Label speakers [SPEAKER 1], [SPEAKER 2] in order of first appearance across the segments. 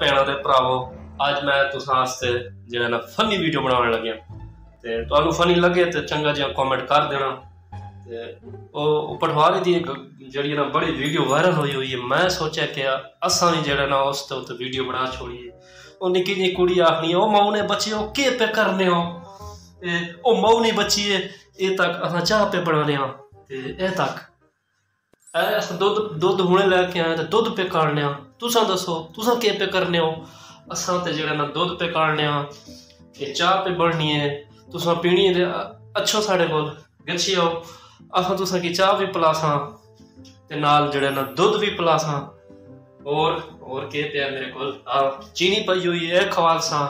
[SPEAKER 1] भैनों ते भरावो, अज मैं तुसां वास्ते जेह्ड़ा ना फनी वीडियो बनाने लग्या ते तुहानू फनी लगे तो चंगा जिहा कॉमेंट कर देना। ते ओह् पटवारी दी जेह्ड़ी ना बड़ी वीडियो वायरल होई हुई है। मैं सोचा कि असां भी जेह्ड़ा ना उस ते वीडियो बना छोड़िए। ओह् निक्की जी कुड़ी आखनी ओ माऊ ने बच्चे ओ केह् पे करने हो, ओ माऊ ने बच्चिए ए तक असां चाह पे बनाने ते ए तक दुद्ध हुणे लैके आए ते दुद्ध पे काढ़ने, तुसां दसो तुसां केह् पे करने हो। असां ते जेह्ड़ा ना दुद्ध पे काढ़ने, ये चाह पे बननी है, तुसां पीनी है अच्छो साढ़े कोल गच्छी आओ, असां तुसां की चाह भी पिलासां ते नाल जेह्ड़ा ना दुद्ध भी पिलासां। और केह् पिया मेरे कोल, चीनी पई हुई है खवालसां,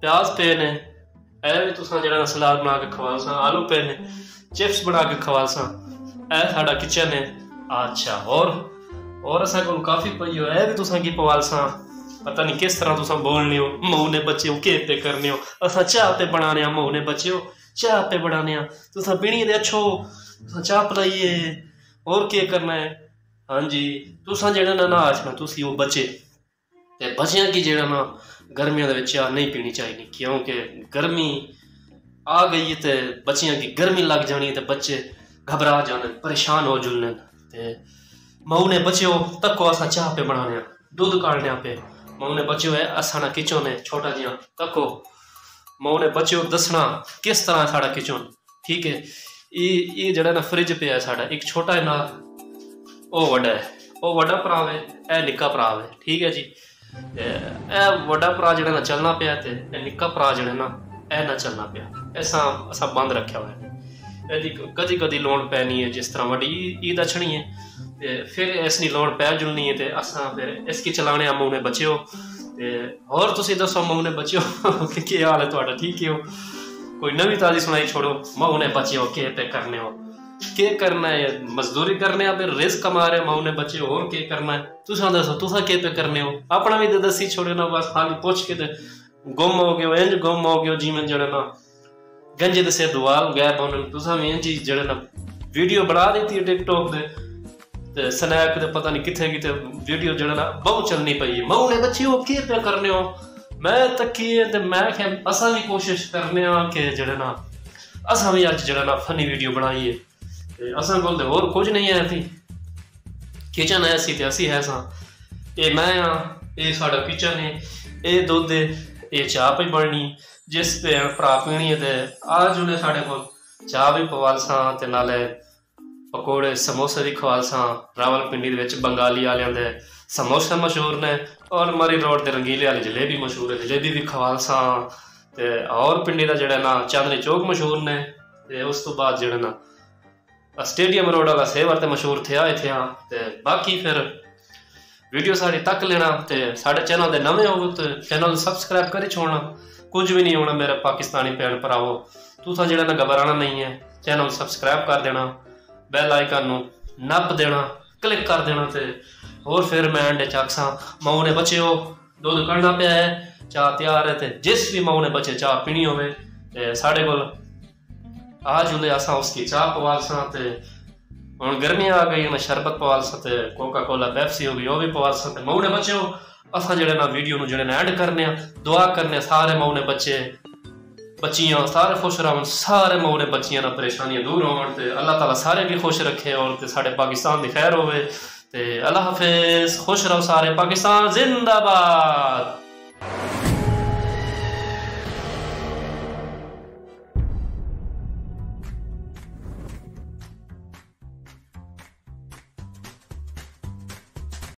[SPEAKER 1] प्याज पे ने ए भी तुसां जेह्ड़ा ना सलाद बना के खवालसां, आलू पे ने चिप्स बना के खवालसां। ए साडा किचन है। अच्छा और असां कोल काफ़ी पई हो, ए भी तुसां की पवालसां। पता नहीं किस तरह तुसां बोलने हो, माऊ ने बच्चे हो केह् पे करने हो, असां चाह पे बनाने, माऊ ने बच्चे हो चाह पे बनाने, तुसां पीनी दे अच्छो तुसां चाह पिलाइए, और केह् करना है। हाँ जी, तुसां जेह्ड़ा ना आखना तुसी वो बच्चे ते बच्चियां की जेह्ड़ा ना गर्मियों दे विच चाह नहीं पीनी चाहिए, क्योंकि गर्मी आ गई है ते बच्चियां की गर्मी लग जानी है ते बच्चे घबरा जाने, परेशान हो जुलने। ते माऊ ने बच्चे हो तको असां चाह पे बनाने, दुद्ध काढ़ने पे माऊ ने बच्चे हो असा ना किचन है छोटा जिहा तको, माऊ ने बच्चे हो दसना किस तरह साड़ा किचन। ठीक है, ये जेह्ड़ा ना फ्रिज पे है साड़ा, एक छोटा है ना वो वड्डा है, वो वड्डा भरा है, ए निक्का भरा है। ठीक है जी, ए वड्डा भरा जेह्ड़ा ना चलना पिया ते निक्का भरा जेह्ड़ा ना ए ना चलना पिया, ऐसा असा बंद रखा हुआ है। कदी कदी लोड़ पैनी है, जिस तरह वड्डी ईद अछनी है ते फिर इसकी लोड़ पै जुलनी है ते असां फिर इसकी चलाने माऊ ने बच्चे हो। ते होर तुसीं दसो माऊ ने बच्चे हो कि केह् हाल है तुहाडा, ठीक है हो, कोई नवी ताजी सुनाई छोड़ो। माऊ ने बच्चे हो केह् पे करने हो, केह् करना है, मजदूरी करने फिर रिस्क कमा रहे माऊ ने बच्चे हो, और केह् करना है तुसां दसो तुसां केह् पे करने हो। अपना भी तो दसी छोड़ो ना, बस खाली पुछ के ते गुम हो गए, इंज गुम हो गए जिवें जेह्ड़ा ना गंजे दे सिर दुआल गैप होने। तुसां भी इंज जेह्ड़ा ना वीडियो बना दी थी टिकटॉक ते स्नैप ते पता नहीं कित्थे कित्थे वीडियो जेह्ड़ा ना बहुत चलनी पई, माऊ ने बच्चे हो केह् पे करने हो। मैं तक्की ते मैं आखेआ असां भी कोशिश करने कि जेह्ड़ा ना असां भी अज जेह्ड़ा ना फनी वीडियो बनाइए। ते असां कोल ते होर कुछ नहीं है थी, किचन ऐसी ते असी है सां, ये मैं हाँ, ये साढ़ा किचन है, ये दुद्ध है, ये चाह पे बननी, जिस पे भरा पीनी है ते आज उन्हें साढ़े को चाह भी पवालसां ते नाले पकौड़े समोसे भी खवालसां। रावलपिंडी दे विच बंगाली वालियां दे समोसे मशहूर ने, और मरी रोड ते रंगीले वाली जलेबी मशहूर है, जलेबी भी खवालसां। ते और पिंडी दा जेह्ड़ा ना चांदनी चौक मशहूर ने, ते उस तो बाद जेह्ड़ा ना स्टेडियम रोड वाला सेवर ते मशहूर थे ते बाकी फिर वीडियो सारी तक लेना ते साढ़े चैनल दे नवे हो तो चैनल सब्सक्राइब करी छोड़ना, कुछ भी नहीं होना मेरे पाकिस्तानी भैन भरावो। तुसां जेह्ड़ा ना घबराना नहीं है, चैनल सब्सक्राइब कर देना, बैल आइकन नू नप देना, क्लिक कर देना। ते और फिर मैं अंडे चाकसां माऊ ने बच्चे हो दुद्ध कढ़ना पिया है, चाह तैयार है, ते जिस भी माऊ ने बच्चे चाह पीनी होवे ते साढ़े कोल आ जुले असां उसकी चाह पवालसां। ते हुण गर्मी आ गई, मैं शरबत पवालसां ते कोका कोला पेप्सी हो गई वो भी पवालसां। ते माऊ ने बच्चे हो असां जेह्ड़े ना वीडियो नू जेह्ड़े ना एंड करने, दुआ करने सारे माऊ ने बच्चे बच्चियां सारे खुश रहन, सारे माऊ ने बच्चियां ना परेशानियां दूर होवन, ते अल्लाह ताला सारे भी खुश रखे और ते साढ़े पाकिस्तान दी खैर होवे। ते अल्लाह हाफिज, खुश रहो सारे, पाकिस्तान जिंदाबाद।